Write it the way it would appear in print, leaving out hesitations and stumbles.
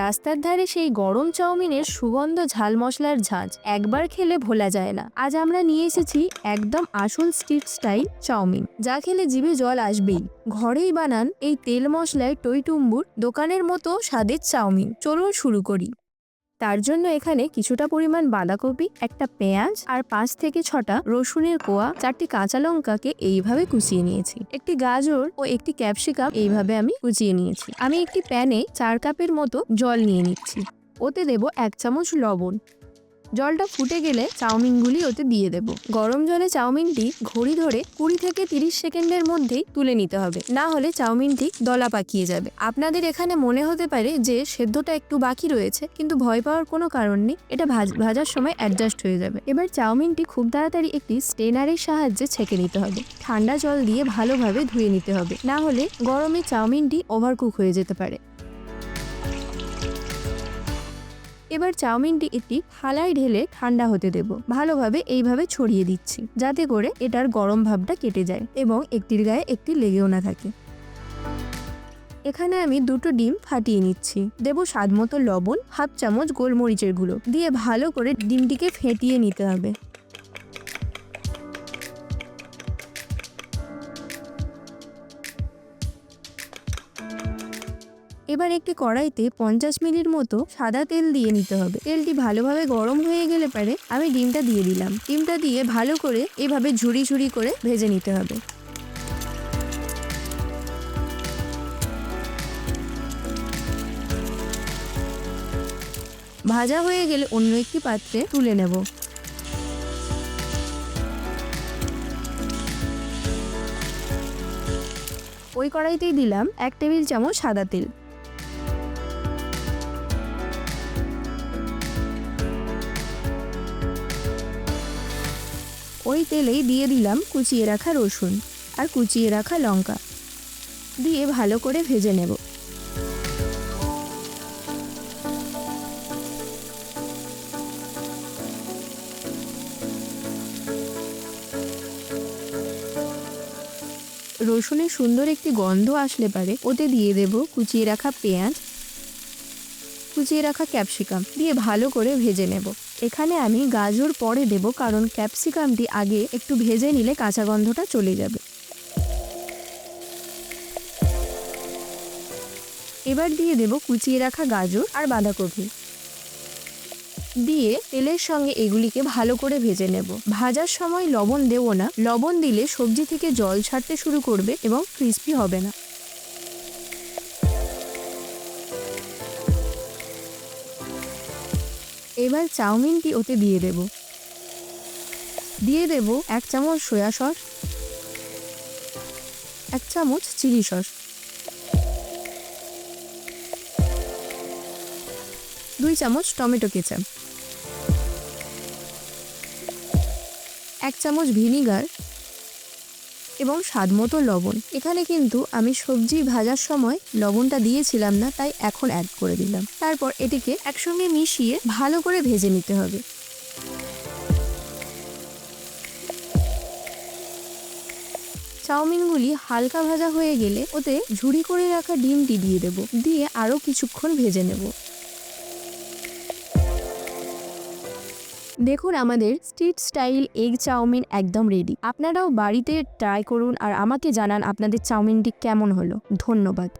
রাস্তার ধারে সেই গরম চাউমিনের সুগন্ধ ঝাল মশলার ঝাঁঝ একবার খেলে ভোলা যায় না। আজ আমরা নিয়ে এসেছি একদম আসল স্ট্রিট স্টাইল চাউমিন, যা খেলে জিভে জল আসবেই। ঘরেই বানান এই তেল মশলায় টইটুম্বুর দোকানের মতো স্বাদের চাউমিন। চলুন শুরু করি। তার জন্য এখানে কিছুটা পরিমাণ বাঁধাকপি, একটা পেঁয়াজ আর 5 থেকে 6টা রসুনের কোয়া, 4টি কাঁচা লঙ্কাকে এইভাবে কুচিয়ে নিয়েছি। একটি গাজর ও একটি ক্যাপসিকাম এইভাবে আমি কুচিয়ে নিয়েছি। আমি একটি প্যানে 4 কাপের মতো জল নিয়ে নিচ্ছি। ওতে দেব 1 চামচ লবণ। জলটা ফুটে গেলে চাউমিনগুলি ওতে দিয়ে দেব। গরম জলে চাউমিনটি ঘড়ি ধরে 20 থেকে 30 সেকেন্ডের মধ্যেই তুলে নিতে হবে, না হলে চাউমিনটি দলা পাকিয়ে যাবে। আপনাদের এখানে মনে হতে পারে যে সেদ্ধটা একটু বাকি রয়েছে, কিন্তু ভয় পাওয়ার কোনো কারণ নেই, এটা ভাজার সময় অ্যাডজাস্ট হয়ে যাবে। এবার চাউমিনটি খুব তাড়াতাড়ি একটি স্ট্রেনারের সাহায্যে ছেঁকে নিতে হবে। ঠান্ডা জল দিয়ে ভালোভাবে ধুয়ে নিতে হবে, না হলে গরমে চাউমিনটি ওভারকুক হয়ে যেতে পারে। এবার চাউমিনটি একটি থালায় ঢেলে ঠান্ডা হতে দেব। ভালোভাবে এইভাবে ছড়িয়ে দিচ্ছি, যাতে করে এটার গরম ভাবটা কেটে যায় এবং একটির গায়ে একটি লেগেও না থাকে। এখানে আমি 2টো ডিম ফাটিয়ে নিচ্ছি। দেব স্বাদমতো লবণ, 1/2 চামচ গোলমরিচের গুঁড়ো দিয়ে ভালো করে ডিমটিকে ফেটিয়ে নিতে হবে। এবার একটি কড়াইতে 50 মিলির মতো সাদা তেল দিয়ে নিতে হবে। তেলটি ভালোভাবে গরম হয়ে গেলে পরে আমি ডিমটা দিয়ে দিলাম। ডিমটা দিয়ে ভালো করে এভাবে ঝুড়ি ঝুড়ি করে ভেজে নিতে হবে। ভাজা হয়ে গেলে অন্য একটি পাত্রে তুলে নেব। ওই কড়াইতেই দিলাম 1 টেবিল চামচ সাদা তেল। ওই তেলেই দিয়ে দিলাম কুচিয়ে রাখা রসুন আর কুচিয়ে রাখা লঙ্কা, দিয়ে ভালো করে ভেজে নেব। রসুনের সুন্দর একটি গন্ধ আসলে পারে ওতে দিয়ে দেব কুচিয়ে রাখা পেঁয়াজ, কুচিয়ে রাখা ক্যাপসিকাম দিয়ে ভালো করে ভেজে নেব। এখানে আমি গাজর পরে দেব, কারণ ক্যাপসিকামটি আগে একটু ভেজে নিলে কাঁচা গন্ধটা চলে যাবে। এবার দিয়ে দেব কুচিয়ে রাখা গাজর আর বাঁধাকপি, দিয়ে তেলের সঙ্গে এগুলিকে ভালো করে ভেজে নেব। ভাজার সময় লবণ দেব না, লবণ দিলে সবজি থেকে জল ছাড়তে শুরু করবে এবং ক্রিস্পি হবে না। এবার চাউমিনটি ওতে দিয়ে দেব। দিয়ে দেব 1 চামচ সয়া সস, 1 চামচ চিলি সস, 2 চামচ টমেটো কেচাপ, 1 চামচ ভিনিগার এবং স্বাদমতো লবণ। এখানে কিন্তু আমি সবজি ভাজার সময় লবণটা দিয়েছিলাম না, তাই এখন অ্যাড করে দিলাম। তারপর এটিকে একসঙ্গে মিশিয়ে ভালো করে ভেজে নিতে হবে। চাউমিনগুলি হালকা ভাজা হয়ে গেলে ওতে ঝুরি করে রাখা ডিমটি দিয়ে দেব, দিয়ে আরও কিছুক্ষণ ভেজে নেব। দেখুন, আমাদের স্ট্রিট স্টাইল এগ চাউমিন একদম রেডি। আপনারাও বাড়িতে ট্রাই করুন আর আমাকে জানান আপনাদের চাউমিনটি কেমন হলো। ধন্যবাদ।